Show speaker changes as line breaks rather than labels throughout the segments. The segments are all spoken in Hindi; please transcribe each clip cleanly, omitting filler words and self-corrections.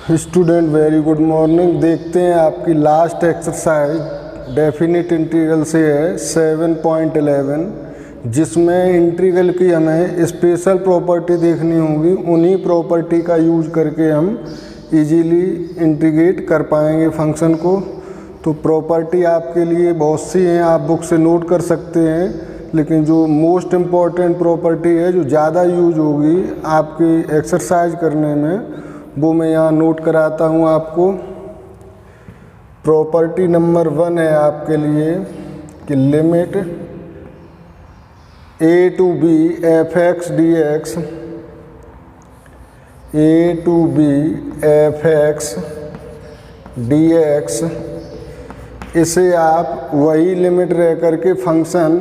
Student very good morning. देखते हैं आपकी लास्ट एक्सरसाइज डेफिनिट इंटीग्रल से है 7.11, जिसमें इंटीग्रल की हमें स्पेशल प्रॉपर्टी देखनी होगी। उन्हीं प्रॉपर्टी का यूज करके हम इजीली इंटीग्रेट कर पाएंगे फंक्शन को। तो प्रॉपर्टी आपके लिए बहुत सी हैं, आप बुक से नोट कर सकते हैं, लेकिन जो मोस्ट इम्पॉर्टेंट प्रॉपर्टी है जो ज़्यादा यूज होगी आपकी एक्सरसाइज करने में, वो मैं यहाँ नोट कराता हूँ आपको। प्रॉपर्टी नंबर 1 है आपके लिए कि limit a to b f(x) dx, a to b f(x) dx, इसे आप वही लिमिट रह करके फंक्शन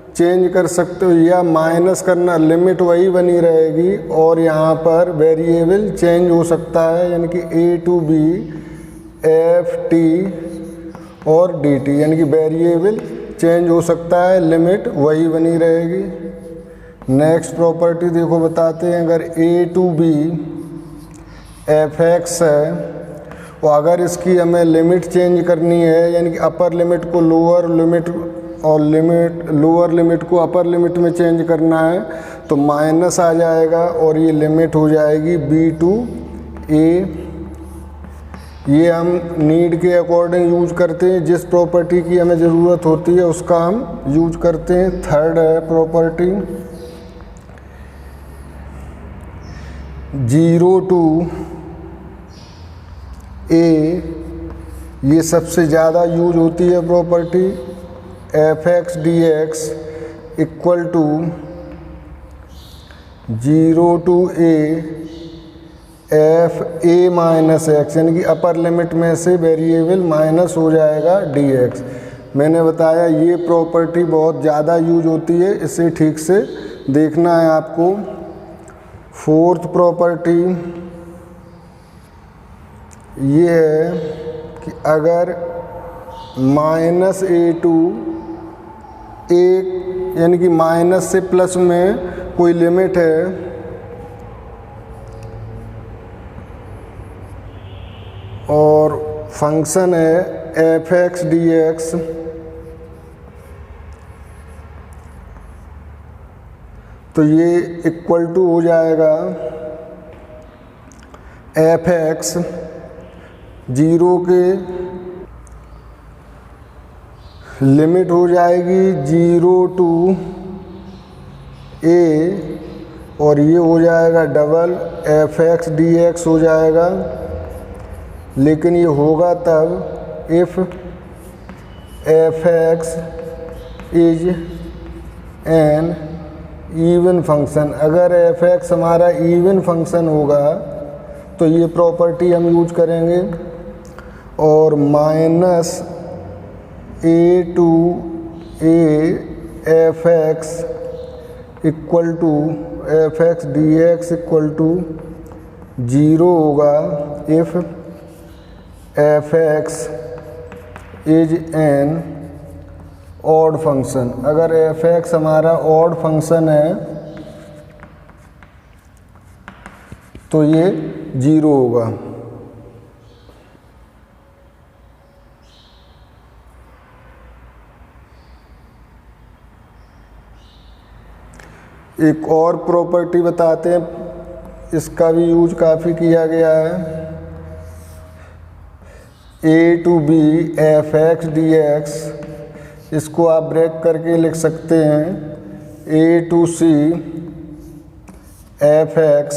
चेंज कर सकते हो या माइनस करना, लिमिट वही बनी रहेगी और यहाँ पर वेरिएबल चेंज हो सकता है, यानी कि a to b f t और dt, यानी कि वेरिएबल चेंज हो सकता है, लिमिट वही बनी रहेगी। नेक्स्ट प्रॉपर्टी देखो बताते हैं, अगर a to b f(x) है और अगर इसकी हमें लिमिट चेंज करनी है, यानी कि अपर लिमिट को लोअर लिमिट और लोअर लिमिट को अपर लिमिट में चेंज करना है, तो माइनस आ जाएगा और ये लिमिट हो जाएगी b to a। ये हम नीड के अकॉर्डिंग यूज करते हैं, जिस प्रॉपर्टी की हमें ज़रूरत होती है उसका हम यूज करते हैं। थर्ड है प्रॉपर्टी 0 to a, ये सबसे ज़्यादा यूज होती है property. f(x) dx equal to 0 to a f a minus x, यानी कि अपर लिमिट में से वेरिएबल माइनस हो जाएगा dx। मैंने बताया ये प्रॉपर्टी बहुत ज़्यादा यूज होती है, इसे ठीक से देखना है आपको। फोर्थ प्रॉपर्टी ये है कि अगर माइनस a to a, यानी कि माइनस से प्लस में कोई लिमिट है और फंक्शन है f(x) dx, तो ये इक्वल टू हो जाएगा f(x) 0 के लिमिट हो जाएगी 0 to a और ये हो जाएगा डबल f(x) dx हो जाएगा। लेकिन ये होगा तब if f(x) is N even function. अगर f(x) हमारा इवन फंक्शन होगा तो ये प्रॉपर्टी हम यूज करेंगे। और minus a to a f(x) equal to f(x) dx equal to 0 होगा if f(x) is an odd function. अगर f(x) हमारा ऑड फंक्शन है तो ये 0 होगा। एक और प्रॉपर्टी बताते हैं, इसका भी यूज काफ़ी किया गया है। a to b f(x) dx, इसको आप ब्रेक करके लिख सकते हैं a to c f(x)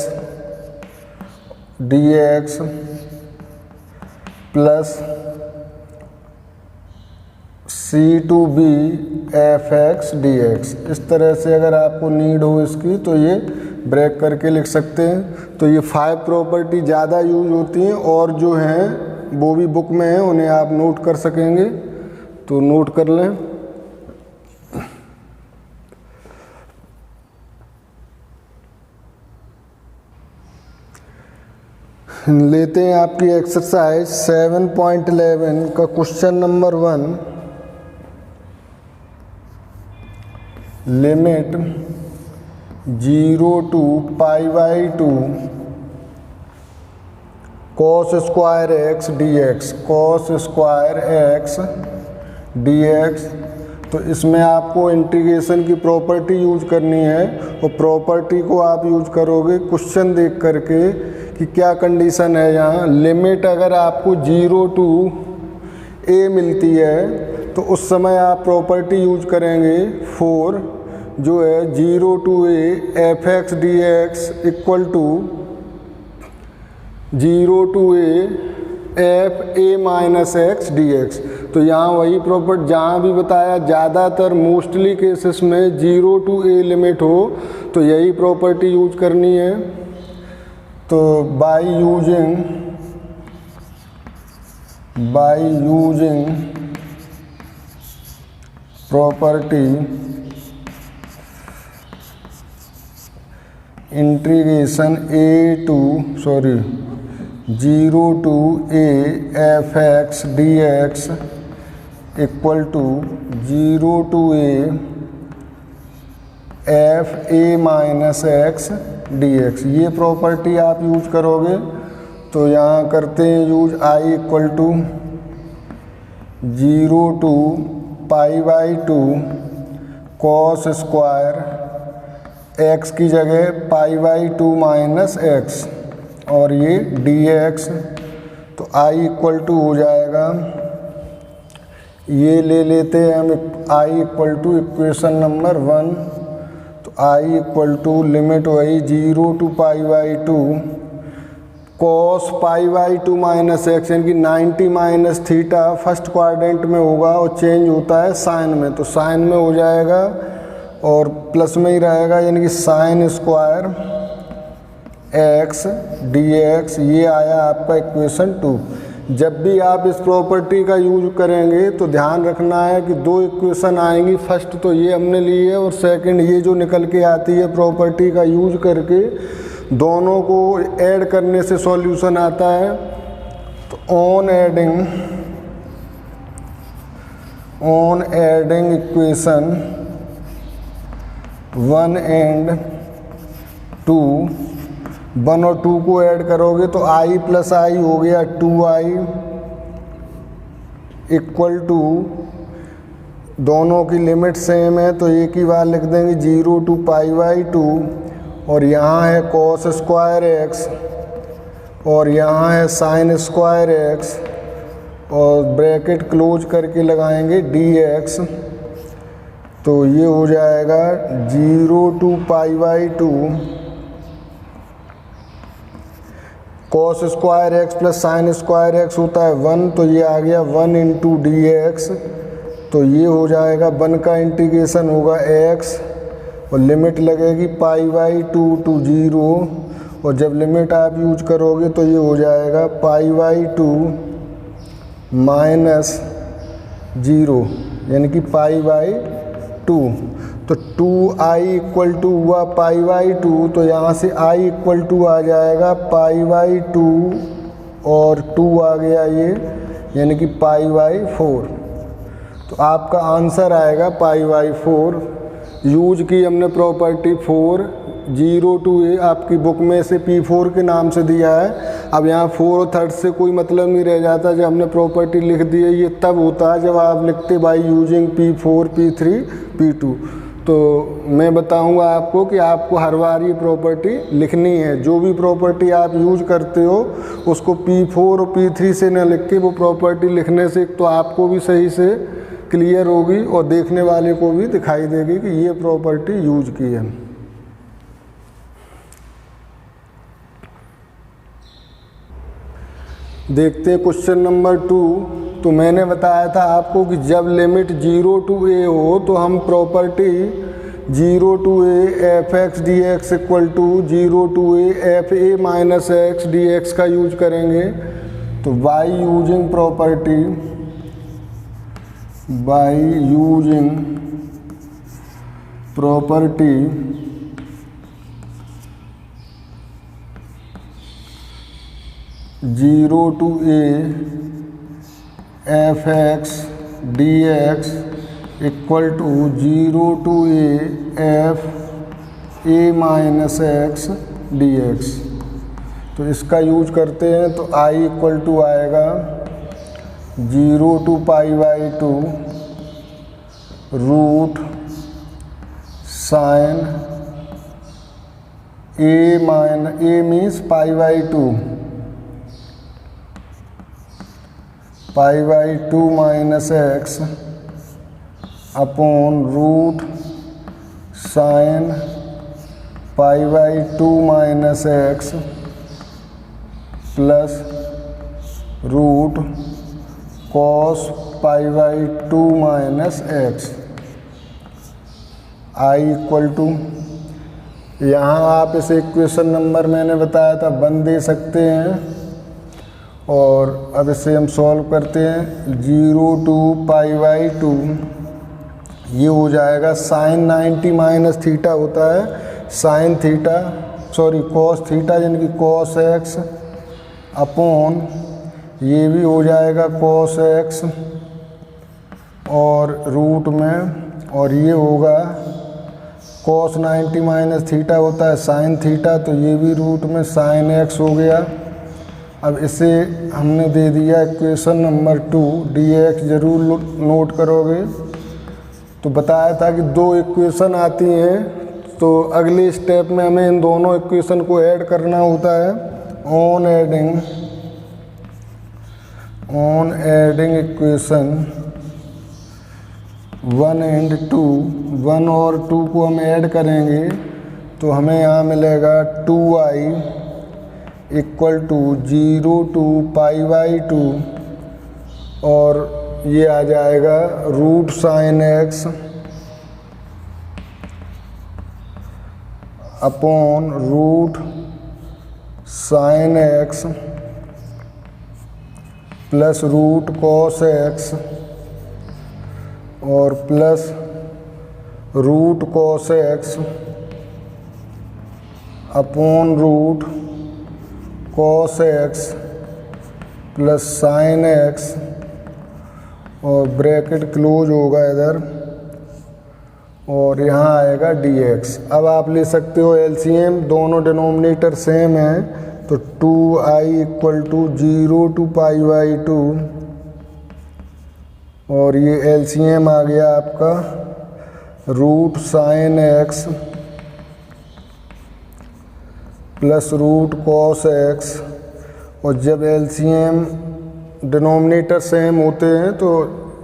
dx plus c to b f(x) dx। इस तरह से अगर आपको नीड हो इसकी तो ये ब्रेक करके लिख सकते हैं। तो ये 5 प्रॉपर्टी ज़्यादा यूज होती हैं और जो हैं वो भी बुक में है, उन्हें आप नोट कर सकेंगे, तो नोट कर लें। लेते हैं आपकी एक्सरसाइज 7.11 का question number 1। Limit 0 to π/2 cos square x d x, cos square x d x. तो इसमें आपको इंटीग्रेशन की प्रॉपर्टी यूज करनी है, और प्रॉपर्टी को आप यूज करोगे क्वेश्चन देख करके कि क्या कंडीशन है। यहाँ लिमिट अगर आपको 0 टू a मिलती है तो उस समय आप प्रॉपर्टी यूज करेंगे 4, जो है 0 to a f x d x equal to 0 to a f a minus x d x. तो यहाँ वही प्रॉपर्टी जहाँ भी बताया, ज़्यादातर मोस्टली केसेस में 0 टू a लिमिट हो तो यही प्रॉपर्टी यूज करनी है। तो by using property integration 0 to a f x d x equal to 0 to a f a minus x d x, ये प्रॉपर्टी आप यूज करोगे। तो यहाँ करते हैं use I equal to 0 to pi by 2 cos square x की जगह पाई बाई 2 माइनस एक्स और ये डी एक्स। तो आई इक्वल टू हो जाएगा, ये ले लेते हैं हम I equal to equation number 1। तो आई इक्वल टू लिमिट वही 0 to pi by 2 cos pi by 2 minus x, यानी कि 90 माइनस थीटा फर्स्ट क्वाड्रेंट में होगा और चेंज होता है साइन में, तो साइन में हो जाएगा और प्लस में ही रहेगा, यानी कि sign square x d x. ये आया आपका इक्वेशन 2। जब भी आप इस प्रॉपर्टी का यूज करेंगे तो ध्यान रखना है कि 2 इक्वेशन आएंगी, फर्स्ट तो ये हमने ली है और सेकंड ये जो निकल के आती है प्रॉपर्टी का यूज करके, दोनों को ऐड करने से सॉल्यूशन आता है। तो ऑन एडिंग इक्वेशन 1 एंड 2, 1 और 2 को ऐड करोगे तो i प्लस आई हो गया 2i इक्वल टू, दोनों की लिमिट सेम है तो एक ही बार लिख देंगे 0 टू पाई बाई 2, और यहाँ है कॉस स्क्वायर एक्स और यहाँ है साइन स्क्वायर एक्स, और ब्रैकेट क्लोज करके लगाएंगे डी एक्स। तो ये हो जाएगा 0 to pi by 2 cos square x plus sine square x होता है 1, तो ये आ गया 1 इंटू डी एक्स। तो ये हो जाएगा 1 का इंटीग्रेशन होगा x और लिमिट लगेगी पाई बाई 2 टू 0, और जब लिमिट आप यूज करोगे तो ये हो जाएगा पाई बाई 2 माइनस 0, यानी कि पाई बाई 2। तो 2i इक्वल टू हुआ पाई बाई 2, तो यहाँ से i इक्वल टू आ जाएगा पाई बाई 2 और 2 आ गया ये, यानी कि पाई बाई 4। तो आपका आंसर आएगा पाई बाई 4। यूज की हमने प्रॉपर्टी 4, 0 टू a आपकी बुक में से P4 के नाम से दिया है। अब यहाँ 4/3 से कोई मतलब नहीं रह जाता, जब हमने प्रॉपर्टी लिख दी है। ये तब होता है जब आप लिखते by using P4 P3 P2। तो मैं बताऊंगा आपको कि आपको हर बार ये प्रॉपर्टी लिखनी है। जो भी प्रॉपर्टी आप यूज करते हो उसको P4 और P3 से न लिख के वो प्रॉपर्टी लिखने से तो आपको भी सही से क्लियर होगी और देखने वाले को भी दिखाई देगी कि ये प्रॉपर्टी यूज की है। देखते हैं क्वेश्चन नंबर 2। तो मैंने बताया था आपको कि जब लिमिट 0 टू a हो तो हम property 0 to a f x d x equal to 0 to a f a minus x d x का यूज करेंगे। तो by using property 0 to a f x d x equal to 0 to a f a minus x d x. तो इसका यूज करते हैं। तो I इक्वल टू आएगा 0 to π/2 root sine A means π/2 minus x upon root sine π/2 minus x plus root cos π/2 minus x। I equal to, यहाँ आप इसे इक्वेशन नंबर मैंने बताया था 1 दे सकते हैं। और अब इसे हम सॉल्व करते हैं। 0 to π/2 ये हो जाएगा साइन 90 माइनस थीटा होता है, साइन थीटा कॉस थीटा यानी कि कॉस x अपॉन ये भी हो जाएगा कॉस x और रूट में, और ये होगा कॉस 90 माइनस थीटा होता है साइन थीटा, तो ये भी रूट में साइन x हो गया। अब इसे हमने दे दिया इक्वेशन नंबर 2, dx ज़रूर नोट करोगे। तो बताया था कि 2 इक्वेशन आती हैं, तो अगले स्टेप में हमें इन दोनों इक्वेशन को ऐड करना होता है। ऑन एडिंग इक्वेशन 1 and 2, 1 और 2 को हम ऐड करेंगे तो हमें यहाँ मिलेगा 2i इक्वल टू 0 to π/2 और ये आ जाएगा root sine x upon root sine x plus root cos x और plus root cos x upon root cos x plus sine x और ब्रैकेट क्लोज होगा इधर, और यहाँ आएगा dx। अब आप ले सकते हो एलसीएम, दोनों डिनोमिनेटर सेम हैं, तो 2i इक्वल टू 0 to π/2 और ये एलसीएम आ गया आपका root sine x plus root cos x। और जब एलसीएम डिनोमिनेटर सेम होते हैं तो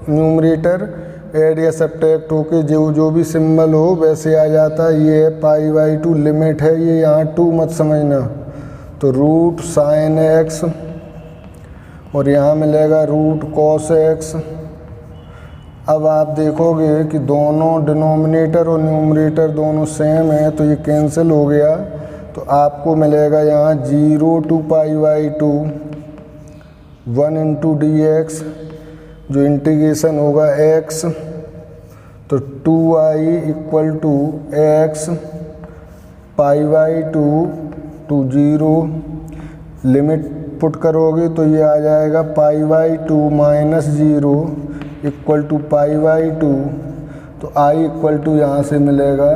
न्यूमरेटर ऐड या सब्ट्रैक्ट होके जो भी सिंबल हो वैसे आ जाता है। ये है π/2 लिमिट है, ये यहाँ 2 मत समझना, तो रूट साइन x और यहाँ मिलेगा रूट कॉस x। अब आप देखोगे कि दोनों डिनोमिनेटर और न्यूमरेटर दोनों सेम है, तो ये कैंसिल हो गया, तो आपको मिलेगा यहाँ 0 to π/2 1 into dx, जो इंटीग्रेशन होगा x, तो 2i equal to x π/2 to 0 limit put करोगे तो ये आ जाएगा π/2 माइनस 0 इक्वल टू π/2, तो i इक्वल टू यहाँ से मिलेगा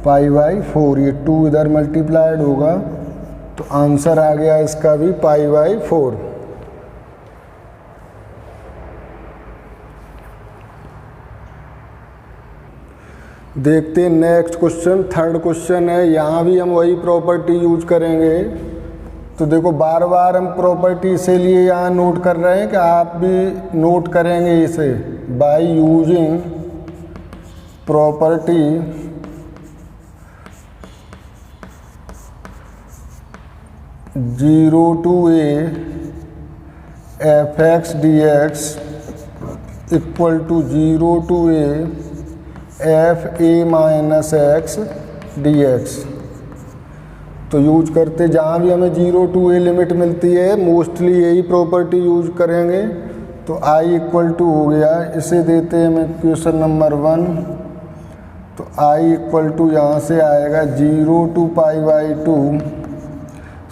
π/4, ये 2 इधर मल्टीप्लाइड होगा, तो आंसर आ गया इसका भी π/4। देखते हैं नेक्स्ट क्वेश्चन, थर्ड क्वेश्चन है। यहाँ भी हम वही प्रॉपर्टी यूज करेंगे। तो देखो बार बार हम प्रॉपर्टी इसीलिए यहाँ नोट कर रहे हैं कि आप भी नोट करेंगे इसे। By using property zero to a f x d x equal to 0 to a f a minus x d x. तो यूज करते जहाँ भी हमें 0 to a लिमिट मिलती है मोस्टली यही प्रॉपर्टी यूज करेंगे। तो i इक्वल टू हो गया, इसे देते हैं हमें क्वेश्चन नंबर 1। तो i इक्वल टू यहाँ से आएगा 0 to π/2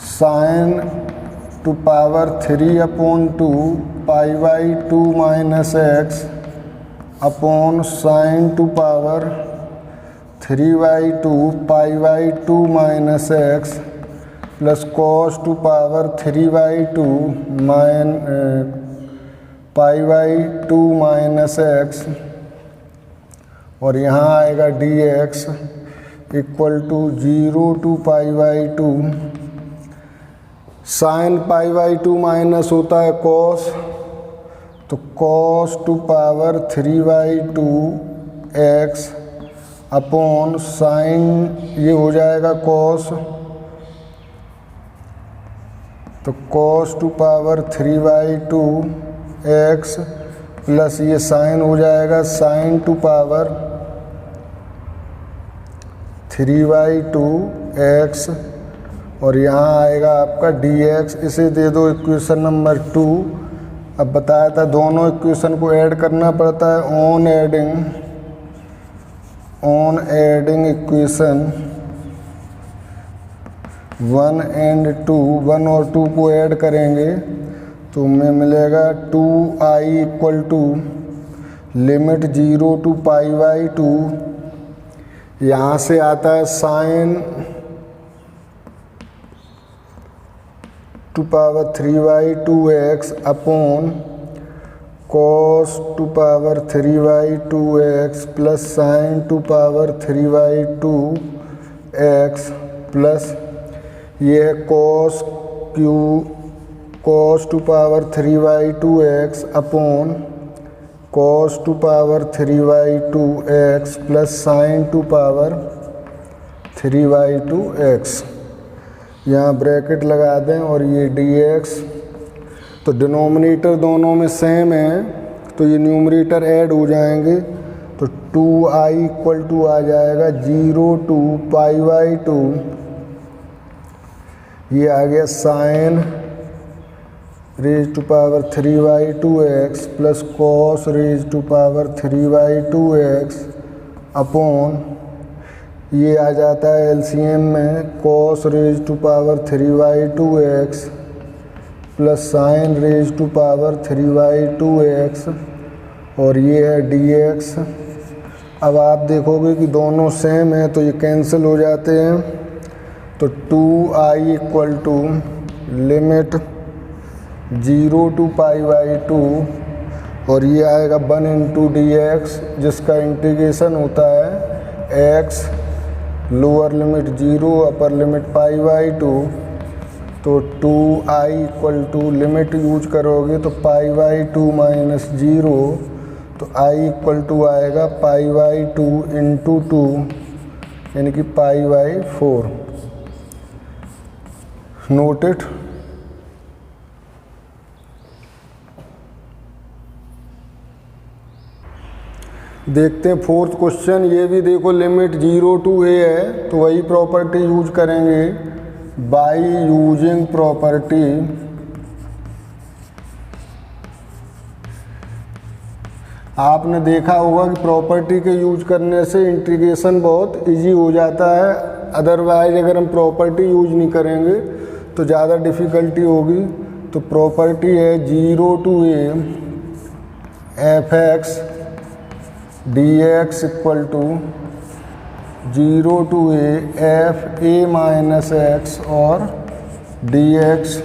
sine to power 3/2 π/2 minus x upon sine to power 3/2 π/2 minus x plus cos to power 3/2 पाई/2 माइनस एक्स, और यहाँ आएगा dx इक्वल टू 0 टू पाई/2 साइन पाई/2 माइनस होता है कॉस, तो cos to power 3/2 x upon sine ये हो जाएगा कॉस, तो cos to power 3/2 x plus ये साइन हो जाएगा साइन टू पावर 3/2 एक्स, और यहाँ आएगा आपका dx। इसे दे दो इक्वेशन नंबर 2। अब बताया था दोनों इक्वेशन को ऐड करना पड़ता है। ऑन एडिंग इक्वेशन 1 एंड 2, 1 और 2 को ऐड करेंगे तो हमें मिलेगा 2i equal to limit 0 to पाई/2, यहाँ से आता है sine to power 3/2 x upon cos to power 3/2 x plus sine to power 3/2 x plus ये है cos to power 3/2 x upon cos to power 3/2 x plus sine to power 3/2 x. यहाँ ब्रैकेट लगा दें और ये dx, तो डिनोमिनेटर दोनों में सेम है तो ये न्यूमरेटर ऐड हो जाएंगे, तो 2i इक्वल टू आ जाएगा 0 टू पाई/2, ये आ गया sine raise to power 3/2 x plus cos raise to power 3/2 x upon ये आ जाता है एलसीएम में cos raise to power 3/2 x plus sine raise to power 3/2 x, और ये है dx। अब आप देखोगे कि दोनों सेम है तो ये कैंसिल हो जाते हैं, तो 2i equal to limit 0 to पाई/2, और ये आएगा 1 इंटू dx जिसका इंटीग्रेशन होता है x lower limit 0 upper limit पाई/2, तो 2i equal to limit use करोगे तो पाई/2 माइनस 0, तो i इक्वल टू आएगा पाई/2 इंटू 2 यानी कि पाई/4। नोटेड। देखते हैं फोर्थ क्वेश्चन। ये भी देखो लिमिट 0 टू a है तो वही प्रॉपर्टी यूज करेंगे। बाय यूजिंग प्रॉपर्टी आपने देखा होगा कि प्रॉपर्टी के यूज करने से इंटीग्रेशन बहुत इजी हो जाता है, अदरवाइज अगर हम प्रॉपर्टी यूज नहीं करेंगे तो ज़्यादा डिफ़िकल्टी होगी। तो प्रॉपर्टी है 0 to a f(x) dx equal to 0 to a f a minus x और dx।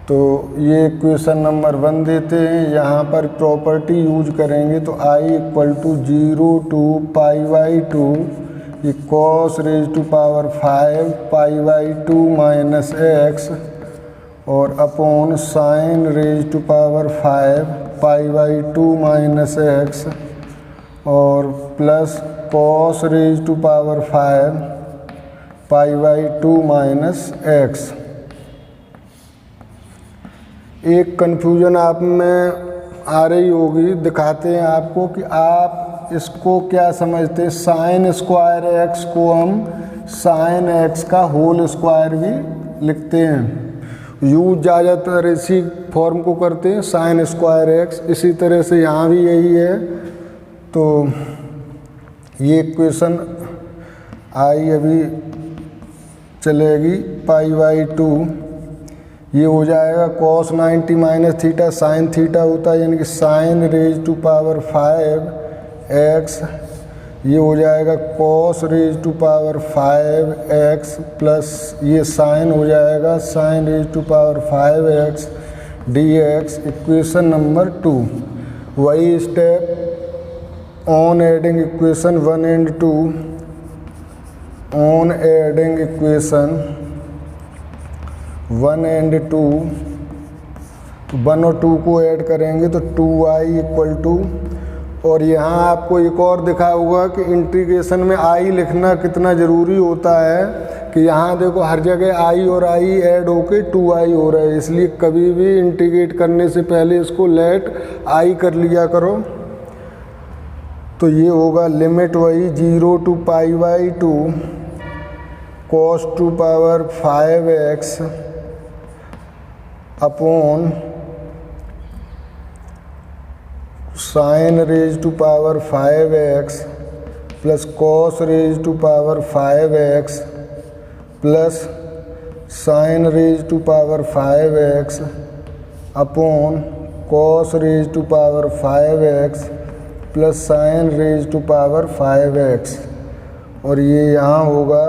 तो ये इक्वेशन नंबर 1 देते हैं, यहाँ पर प्रॉपर्टी यूज करेंगे तो i इक्वल टू 0 टू पाई/2 ये कॉस रेज टू पावर 5 पाई/2 माइनस x और upon sine raise to power 5 पाई/2 माइनस x और plus cos raise to power 5 पाई/2 माइनस x। एक कन्फ्यूजन आप में आ रही होगी, दिखाते हैं आपको कि आप इसको क्या समझते हैं। साइन स्क्वायर x को हम साइन x का होल स्क्वायर भी लिखते हैं, यूज ज़्यादातर इसी फॉर्म को करते हैं साइन स्क्वायर x। इसी तरह से यहाँ भी यही है। तो ये इक्वेशन आई अभी चलेगी पाई/2, ये हो जाएगा cos 90 minus theta sine theta होता है, यानी कि sine raise to power 5 x ये हो जाएगा cos raise to power 5x plus ये साइन हो जाएगा sine raise to power 5x dx, equation number 2। वही step on adding equation 1 and 2, on adding equation 1 and 2, 1 और 2 को ऐड करेंगे तो 2i इक्वल टू, और यहाँ आपको एक और दिखा होगा कि इंटीग्रेशन में i लिखना कितना ज़रूरी होता है कि यहाँ देखो हर जगह i और i ऐड होके 2i हो रहा है, इसलिए कभी भी इंटीग्रेट करने से पहले इसको लेट i कर लिया करो। तो ये होगा लिमिट वही 0 to pi by 2 cos to power 5x upon sine raise to power 5x plus cos raise to power 5x plus sine raise to power 5x upon cos raise to power 5x plus sine raise to power 5x, और ये यहाँ होगा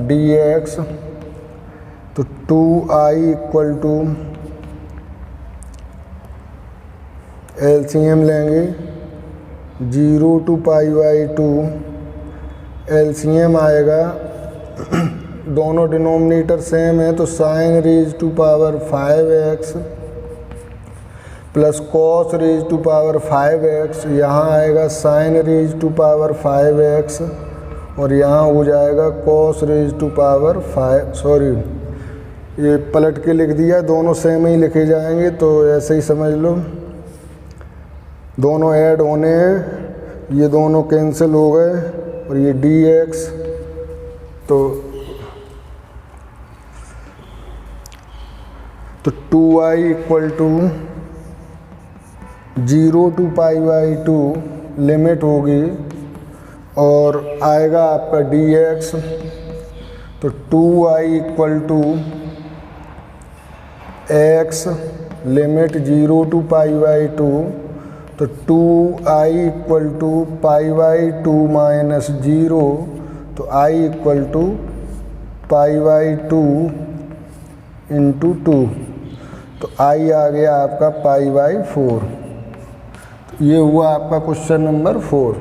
dx। तो 2i इक्वल टू एलसीएम लेंगे 0 टू पाई बाई 2, एलसीएम आएगा दोनों डिनोमिनेटर सेम है तो sine raise to power 5x plus cos raise to power 5x, यहाँ आएगा sign raise to power 5x और यहाँ हो जाएगा cos raise to power 5, sorry ये पलट के लिख दिया, दोनों सेम ही लिखे जाएंगे तो ऐसे ही समझ लो। दोनों ऐड होने हैं, ये दोनों कैंसिल हो गए और ये dx, तो 2i equal to 0 to pi by 2 limit होगी और आएगा आपका dx। तो 2i equal to x limit 0 to pi by 2, तो 2i equal to pi by 2 minus 0, तो i equal to pi by 2 into 2, तो i आ गया आपका पाई बाई 4। तो ये हुआ आपका क्वेश्चन नंबर 4।